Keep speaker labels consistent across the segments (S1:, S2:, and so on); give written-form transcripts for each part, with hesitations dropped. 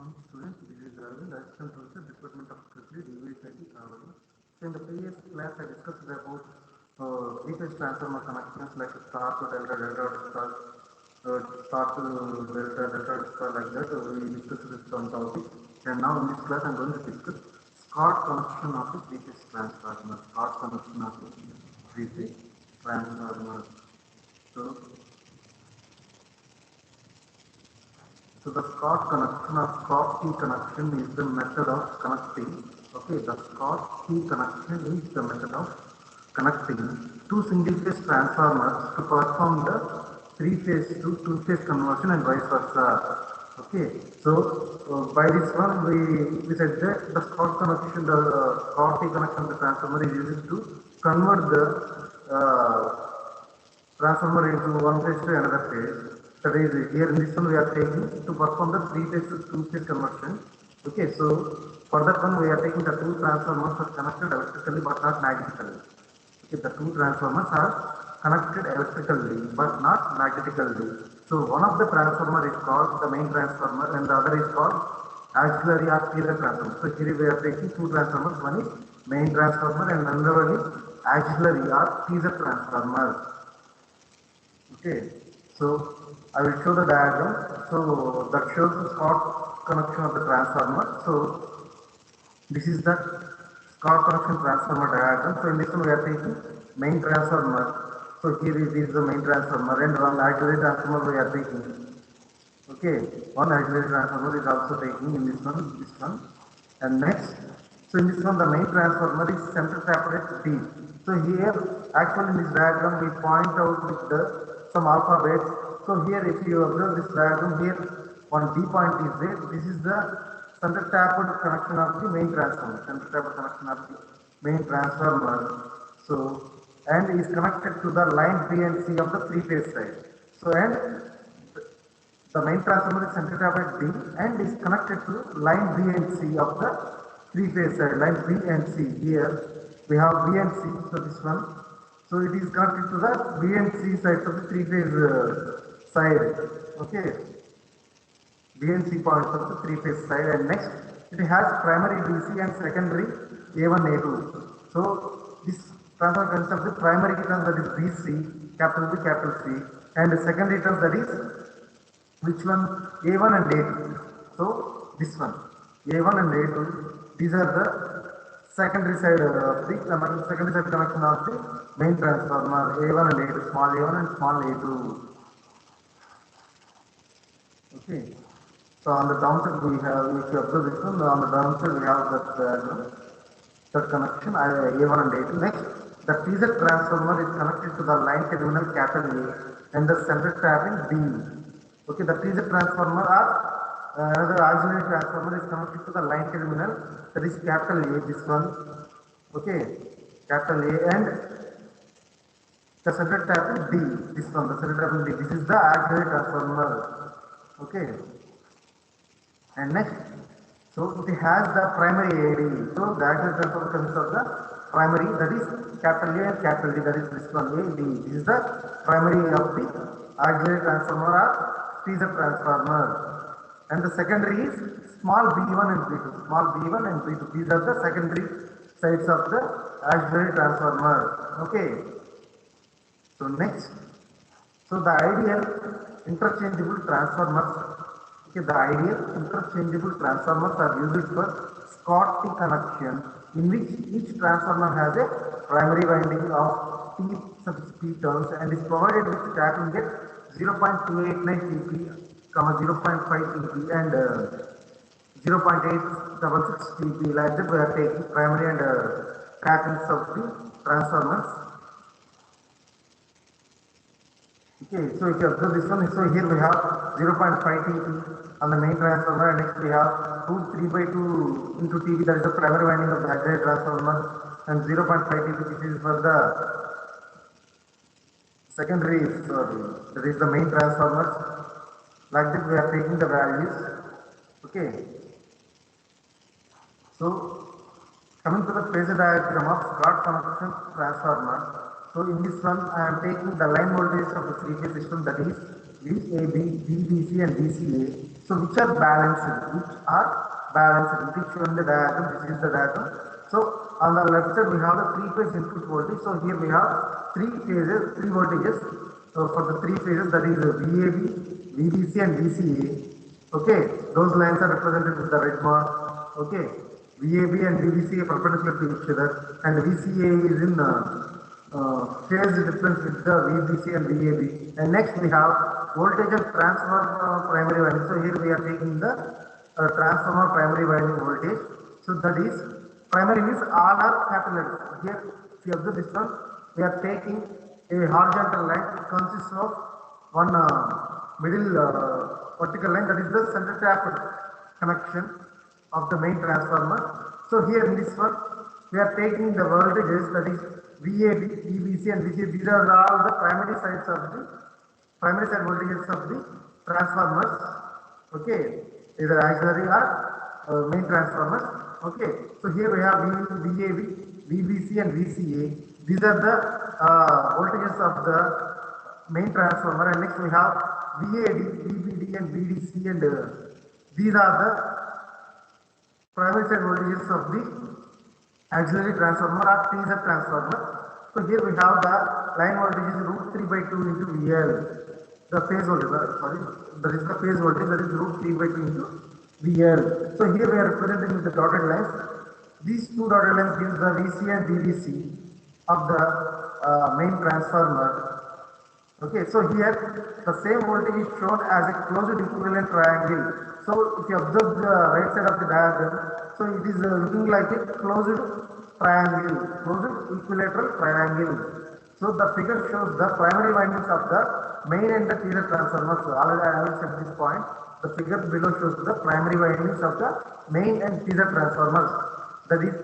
S1: Morning students, this is Arvind, Assistant Professor, Department of Electricity, DVSIT, Kavali. So in the previous class I discussed about three-phase transformer connections like star to delta, delta to star, star to delta, delta to star, like that. We discussed this one topic. And now in this class I am going to discuss Scott connection of the three-phase transformer. Scott connection of the three-phase transformer. So the Scott connection or Scott key connection is the method of connecting. Okay, the Scott key connection is the method of connecting two single phase transformers to perform the three phase to two phase conversion and vice versa. Okay, so by this one we said that the Scott connection, the Scott key connection of the transformer is used to convert the transformer into one phase to another phase. That is, here in this one we are taking to perform the three phase to two phase conversion. Okay, so for that one we are taking the two transformers are connected electrically but not magnetically. Okay, the two transformers are connected electrically but not magnetically. So one of the transformer is called the main transformer and the other is called auxiliary or feeder transformer. So here we are taking two transformers, one is main transformer and another one is auxiliary or feeder transformer. Okay, so I will show the diagram. So that shows the Scott connection of the transformer. So this is the Scott connection transformer diagram. So in this one we are taking main transformer. So here it is the main transformer and one auxiliary transformer we are taking. Okay, one auxiliary transformer is also taking in this one. And next, so in this one the main transformer is center tapped at D. So here actually in this diagram we point out with some alphabets. So here if you observe this diagram, here one D point is there. This is the center tapped connection of the main transformer. Center tapped connection of the main transformer. So and is connected to the line B and C of the three phase side. So and the main transformer is center tapped at D and is connected to line B and C of the three phase side. Line B and C. Here we have B and C. So this one. So it is connected to the B and C sides of the three phase side. Okay. B and C points of the three phase side, and next it has primary DC and secondary A1 A2. So this transformer consists of the primary terms, that is BC, capital B, capital C, and the secondary terms, that is which one? A1 and A2. So this one A1 and A2, these are the secondary side of the secondary side connection of the main transformer, A1 and A2, small A1 and small A2. Okay. So on the downside we have, if you observe this one, on the downside we have that connection A1 and A2. Next, the feeder transformer is connected to the line terminal capital A and the center tapping D. Okay, the feeder transformer or another auxiliary transformer is connected to the line terminal, that is capital A, this one. Okay, capital A, and the center tapping D, this one, the center tapping D. This is the auxiliary transformer. Okay, and next, so it has the primary AD. So the auxiliary transformer consists of the primary, that is capital A and capital D, that is this one A, D. This is the primary of the auxiliary transformer or feeder transformer. And the secondary is small b1 and b2. Small b1 and b2. These are the secondary sides of the auxiliary transformer. Okay. So next, so the ideal interchangeable transformers. Okay, the ideal interchangeable transformers are used for Scott connection, in which each transformer has a primary winding of T sub P turns and is provided with tapping at 0.289 TP, 0.5 TP and 0.866 TP. Like that we are taking primary and tappings of the transformers. Okay, so if you observe this one, so here we have 0.5 TP on the main transformer, and next we have 3/2 into TP, that is the primary winding of the auxiliary transformer, and 0.5 TP, this is for the secondary, that is the main transformers. Like that we are taking the values. Okay. So coming to the phasor diagram of Scott connection transformer. So in this one I am taking the line voltage of the three phase system, that is VAB, VBC and VCA, So which are balanced? Which are balanced? It is shown in the diagram. This is the diagram. So on the left side we have the three-phase input voltage. So here we have three phases, three voltages. So for the three phases, that is VAB, VBC, and VCA. Okay, those lines are represented with the red mark. Okay, VAB and VBC are perpendicular to each other, and VCA is in phase difference with the VBC and VAB. And next we have voltage and transformer primary winding. So here we are taking the transformer primary winding voltage. So that is primary means all are capital letters. Here if you observe this one, we are taking a horizontal line. It consists of one middle vertical line, that is the center tap connection of the main transformer. So here in this one we are taking the voltages, that is VAB, VBC and VCA. These are all the primary sides of the primary side voltages of the transformers. Okay, either auxiliary or main transformers. Okay, so here we have VAB, VBC and VCA. These are the voltages of the main transformer. And next we have VAD, VBD and VDC, and these are the primary side voltages of the auxiliary transformer or teaser transformer. So here we have the line voltage is root 3 by 2 into VL. The phase voltage, that is the phase voltage, that is root 3 by 2 into VL. So here we are representing with the dotted lines. These two dotted lines gives the VC and VDC of the main transformer. Okay, so here the same voltage is shown as a closed equivalent triangle. So if you observe the right side of the diagram, so it is looking like a closed triangle, closed equilateral triangle. So the figure shows the primary windings of the main and the teaser transformers. So already I have said this point. The figure below shows the primary windings of the main and teaser transformers. That is,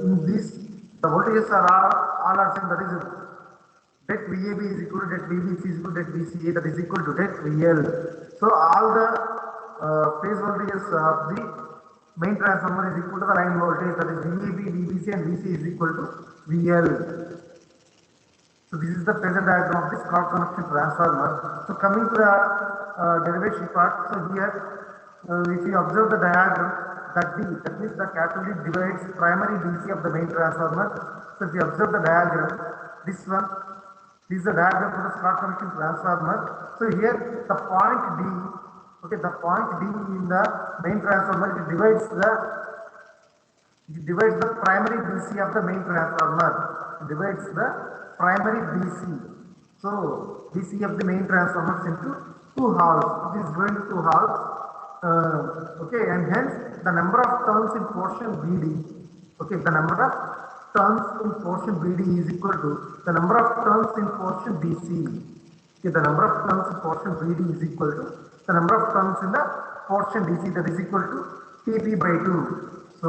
S1: in this, the voltages are all are same. That is, det VAB is equal to det VBC is equal to det VCA, that is equal to det VL. So all the phase voltages of the main transformer is equal to the line voltage, that is VAB, VBC and VC is equal to VL. So this is the phasor diagram of this Scott connection transformer. So coming to the derivation part, so here if you observe the diagram, that means the capital D divides primary DC of the main transformer. So if you observe the diagram, this one, this is the diagram for the Scott connection transformer. So here the point D, okay, the point D in the main transformer, it divides the primary DC of the main transformer. It divides the primary DC. So DC of the main transformers into two halves. It is going to two halves. Okay, and hence the number of turns in portion BD. Okay, the number of turns in portion BD is equal to the number of turns in portion BC. Okay, the number of turns in portion BD is equal to the number of turns in the portion DC, that is equal to TP by 2. So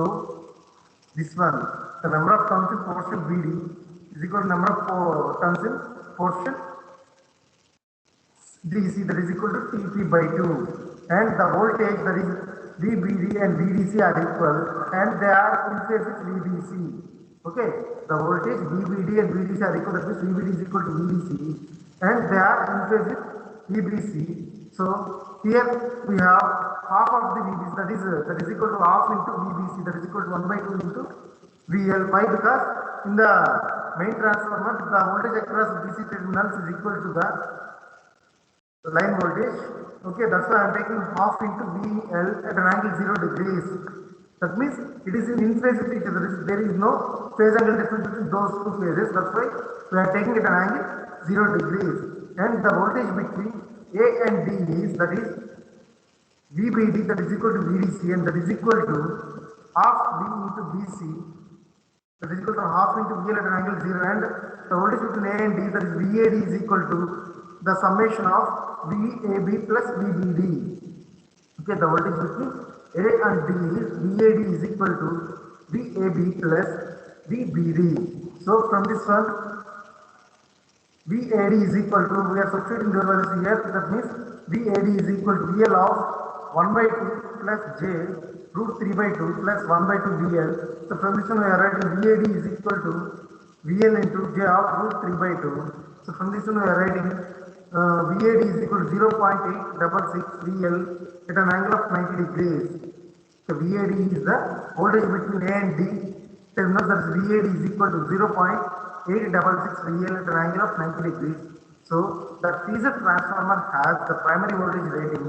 S1: this one, the number of turns in portion BD is equal to number of turns in portion DC, that is equal to TP by 2. And the voltage, that is VBD and VDC are equal, and they are in phase with VBC. Okay, the voltage VBD and VDC are equal, that means VBD is equal to VDC, and they are in phase with VBC. So here we have half of the VBC, that is equal to half into VBC, that is equal to 1 by 2 into VL. Why? Because in the main transformer, the voltage across DC terminals is equal to the line voltage. Okay, that's why I am taking half into VL at an angle 0 degrees. That means it is in phase with each other. There is no phase angle difference between those two phases. That's why we are taking it at an angle 0 degrees. And the voltage between A and D is, that is VBD, that is equal to VDC, and that is equal to half V into BC, that is equal to half into VL at an angle 0. And the voltage between A and D, that is VAD, is equal to the summation of VAB plus VBD. Okay, the voltage between A and D is VAD is equal to VAB plus VBD. So from this one, VAD is equal to, we are substituting the values here, that means VAD is equal to VL of 1 by 2 plus J root 3 by 2 plus 1 by 2 VL. So from this one we are writing VAD is equal to VL into J of root 3 by 2. So from this one we are writing VAD is equal to 0.866 VL at an angle of 90 degrees. So VAD is the voltage between A and D. Terminal, that is VAD is equal to 0.866 VL at an angle of 90 degrees. So the TZ transformer has the primary voltage rating.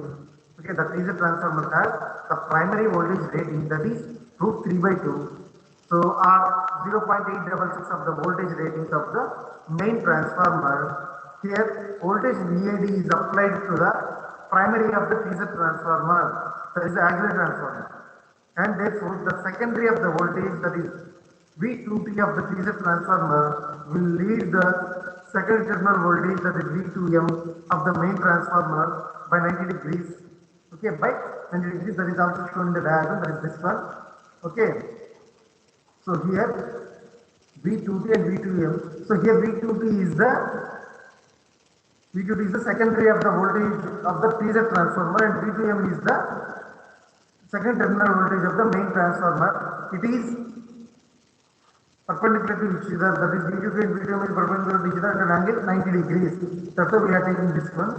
S1: Okay, the TZ transformer has the primary voltage rating, that is root 3 by 2. So R 0.866 of the voltage ratings of the main transformer. Here voltage VAD is applied to the primary of the TZ transformer, that is the auxiliary transformer, and therefore the secondary of the voltage, that is V2T of the TZ transformer, will lead the second terminal voltage, that is V2M of the main transformer by 90 degrees. Okay, by 90 degrees, that is also shown in the diagram, that is this one. Okay. So here V2T and V2M. So here V2T is the secondary of the voltage of the TZ transformer, and V2M is the second terminal voltage of the main transformer. It is perpendicular to each other, that is V2T and V2M is perpendicular to each other at an angle 90 degrees. That's why we are taking this one.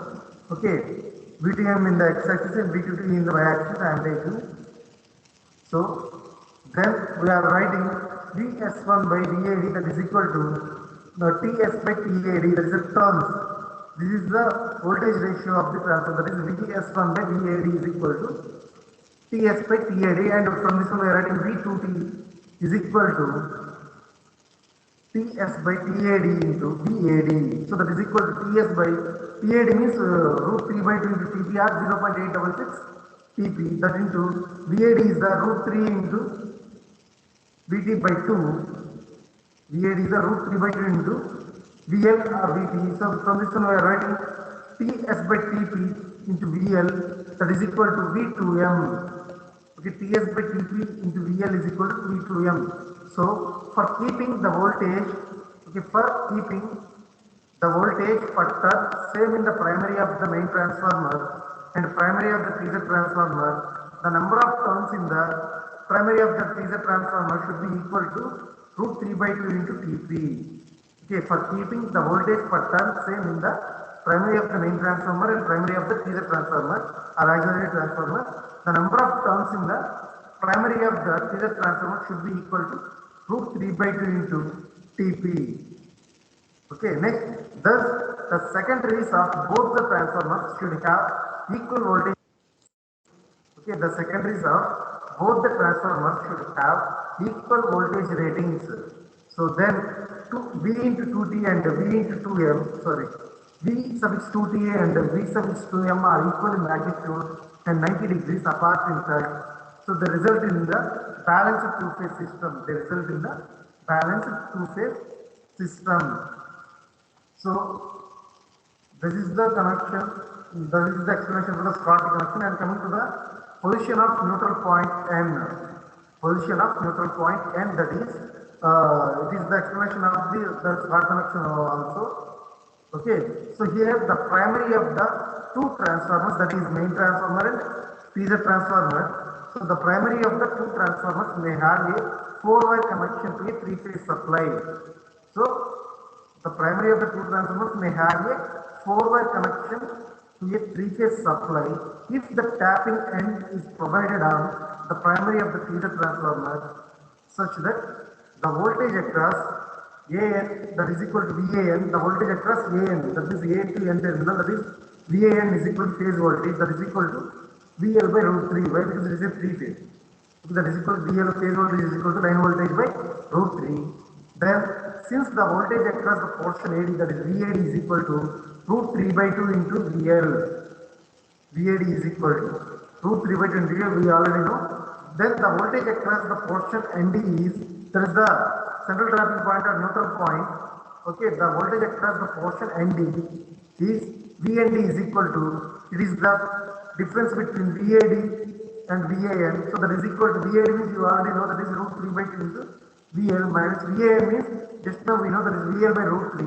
S1: Okay, V2M in the x-axis and V2T in the y-axis I am taking. So then we are writing Vs1 by VAD, that is equal to the Ts by TAD, that is a turns. This is the voltage ratio of the transformer, that is Vs1 by VAD is equal to Ts by TAD, and from this one we are writing V2T is equal to Ts by TAD into VAD. So that is equal to Ts by TAD means root 3 by 2 into TPR 0.866 TP, that into VAD is the root 3 into VT by 2. VAD is the root 3 by 2 into VL or VT. So from this one we are writing Ts by TP into VL, that is equal to V2M. Okay, Ts by TP into VL is equal to V2M. So for keeping the voltage, okay, per same in the primary of the main transformer and primary of the TZ transformer, the number of turns in the primary of the TZ transformer should be equal to root 3 by 2 into TP. Okay, for keeping the voltage per turn same in the primary of the main transformer and primary of the TZ transformer or auxiliary transformer, the number of turns in the primary of the TZ transformer should be equal to root 3 by 2 into TP. Okay, next, thus the secondaries of both the transformers should have equal voltage. Okay, the secondaries of both the transformers should have equal voltage ratings. So then V into 2T and V into 2M, sorry, V suffix 2TA and V suffix 2M are equal in magnitude and 90 degrees apart in fact. So they result in the balanced two-phase system. So this is the connection, this is the explanation for the Schottky connection, and coming to the position of neutral point N. That is, it is the explanation of the Schottky connection also. Okay, so here the primary of the two transformers, that is main transformer and TZ transformer. So the primary of the two transformers may have a 4-wire connection to a 3-phase supply. So the primary of the two transformers may have a 4-wire connection to a 3-phase supply if the tapping end is provided on the primary of the TZ transformer such that the voltage across AN, that is equal to VAN, the voltage across AN, that is A to N terminal, that is VAN is equal to phase voltage, that is equal to VL by root 3. Why? Because it is a 3-phase. Okay, that is equal to VL phase voltage is equal to line voltage by root 3. Then since the voltage across the portion AD, that is VAD is equal to root 3 by 2 into VL. VAD is equal to root 3 by 2 into VL, we already know. Then the voltage across the portion ND is, that is the central tapping point or neutral point. Okay, the voltage across the portion ND is VND is equal to, it is the difference between VAD and VAN. So that is equal to VAD means you already know, that is root 3 by 2 into VL minus VAN means just now we know that is VL by root 3.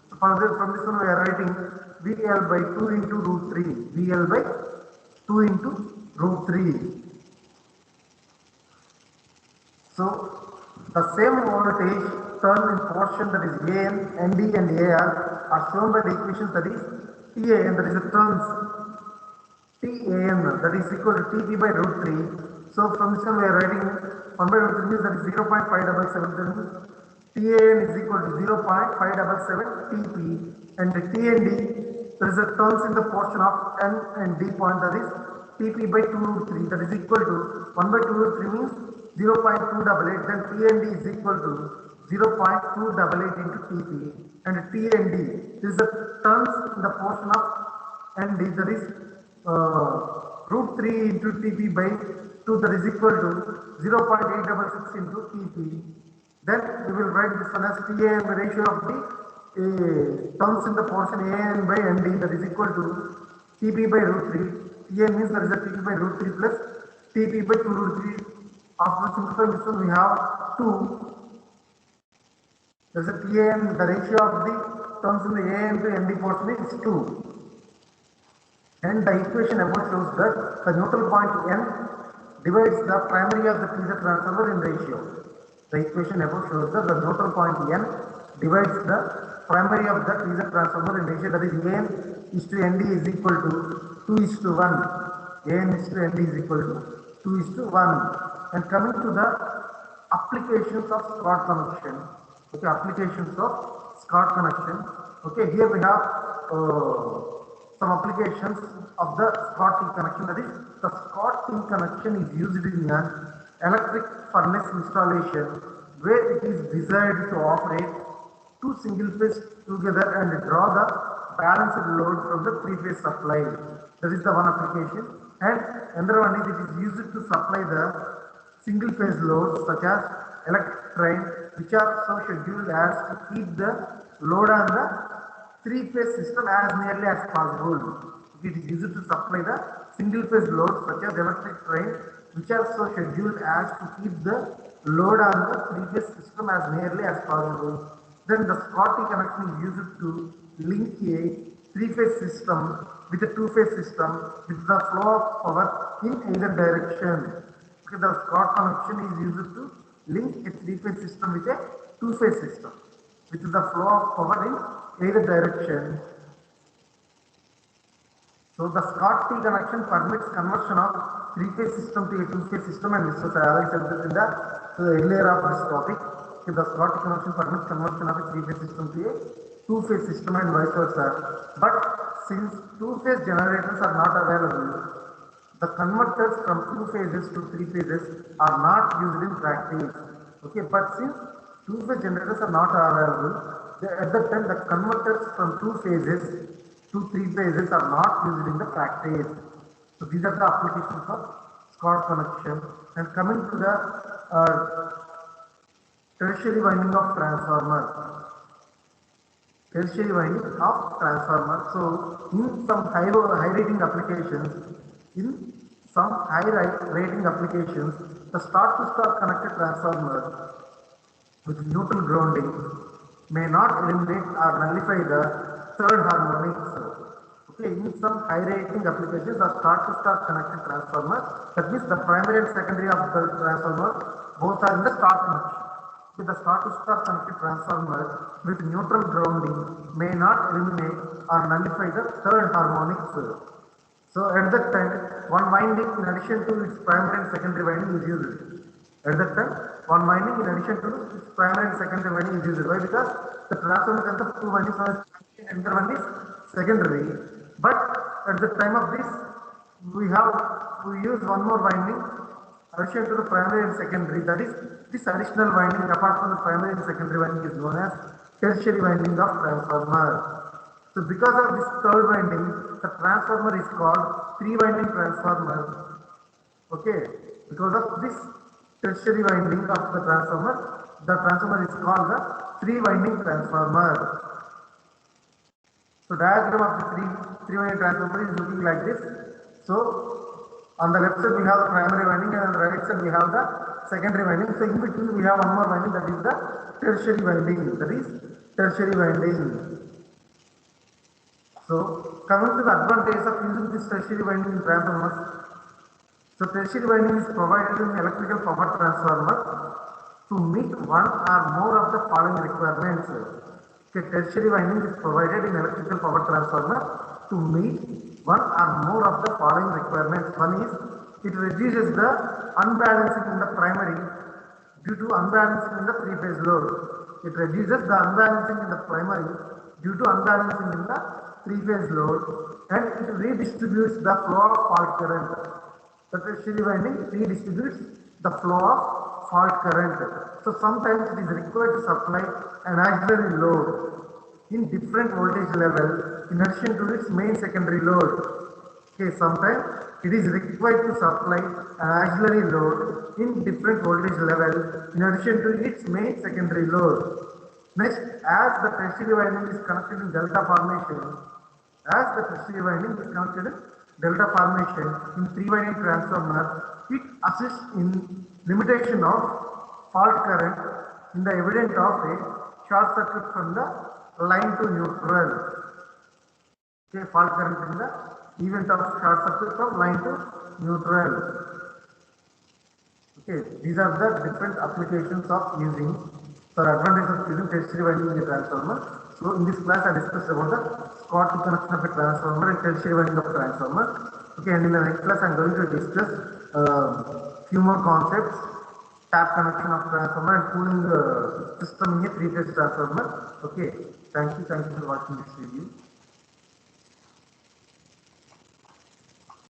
S1: So from this one we are writing VL by 2 into root 3. VL by 2 into root 3. So the same voltage turn in portion, that is AN, ND and AR are shown by the equations, that is TAN, that is the turns, TAN, that is equal to TP by root 3. So from this one we are writing 1 by root 3 means that is 0.577. Then TAN is equal to 0.577 TP, and the TND, there is a turns in the portion of N and D point, that is TP by 2 root 3, that is equal to 1 by 2 root 3 means 0.288. Then TND is equal to 0.288 into TP, and TND is the turns in the portion of ND, that is root 3 into TP by 2, that is equal to 0.866 into TP. Then we will write this one as TAN, the ratio of the terms in the portion AN by ND, that is equal to TP by root 3. TN means that is a TP by root 3 plus TP by 2 root 3. After simplifying this one, we have 2. There is a TAN, the ratio of the terms in the AN to ND portion is 2. And the equation above shows that the neutral point N divides the primary of the T-Z transformer in ratio. The equation above shows that the neutral point N divides the primary of the T-Z transformer in ratio, that is AN is to ND is equal to 2 is to 1. AN is to ND is equal to 2 is to 1. And coming to the applications of Scott connection. Okay, applications of Scott connection. Okay, here we have some applications of the Scott-T connection. That is, the Scott-T connection is used in an electric furnace installation where it is desired to operate two single phase together and draw the balanced load from the three-phase supply. That is the one application. And another one is it is used to supply the single phase loads such as electric train, which are so scheduled as to keep the load on the three-phase system as nearly as possible. It is used to supply the single-phase loads such as electric train, which are so scheduled as to keep the load on the three-phase system as nearly as possible. Then the Scott-T connection is used to link a three-phase system with a two-phase system with the flow of power in either direction. Okay, the Scott connection is used to link a three-phase system with a two-phase system with the flow of power in either direction. So the Scott-T connection permits conversion of three-phase system to a two-phase system, and this was I said this in the earlier of this topic. So the Scott-T connection permits conversion of a three-phase system to a two-phase system and vice versa. But since two-phase generators are not available, the converters from two phases to three phases are not used in practice. Okay, but since two-phase generators are not available, at that time the converters from two phases to three phases are not used in the practice. So these are the applications of Scott connection. And coming to the tertiary winding of transformer. Tertiary winding of transformer. So in some high rating applications, the star-to-star connected transformer with neutral grounding may not eliminate or nullify the third harmonics. Okay, in some high rating applications, the star-to-star connected transformer, that means the primary and secondary of the transformer both are in the star connection. Okay, the star-to-star connected transformer with neutral grounding may not eliminate or nullify the third harmonics. So at that time, one winding in addition to its primary and secondary winding is used. At that time, one winding in addition to its primary and secondary winding is used. Why? Because the transformer consists of two windings, one is primary and another one is secondary. But at the time of this, we use one more winding addition to the primary and secondary. That is, this additional winding apart from the primary and secondary winding is known as tertiary winding of transformer. So because of this third winding, the transformer is called three-winding transformer. Okay, because of this tertiary winding of the transformer is called the three-winding transformer. So diagram of the three-winding transformer is looking like this. So on the left side we have the primary winding, and on the right side we have the secondary winding. So in between we have one more winding, that is the tertiary winding. So coming to the advantage of using this tertiary winding in transformers. So tertiary winding is provided in electrical power transformer to meet one or more of the following requirements. Okay, tertiary winding is provided in electrical power transformer to to meet one or more of the following requirements. One is it reduces the unbalancing in the primary due to unbalancing in the three-phase load. It reduces the unbalancing in the primary due to unbalancing in the three-phase load, and it redistributes the flow of fault current. The tertiary winding redistributes the flow of fault current. So sometimes it is required to supply an auxiliary load in different voltage level in addition to its main secondary load. Okay, sometimes it is required to supply an auxiliary load in different voltage level in addition to its main secondary load. Next, as the tertiary winding is connected in delta formation, in three-winding transformer, it assists in limitation of fault current in the event of a short circuit from the line to neutral. Okay, fault current in the event of short circuit from line to neutral. Okay, these are the different applications of using for advantage of using tertiary winding in a transformer. So in this class I discussed about the Schottky connection of a transformer and tertiary winding of a transformer. Okay, and in the next class I am going to discuss few more concepts, tap connection of transformer and cooling system in a three-phase transformer. Okay, thank you for watching this video.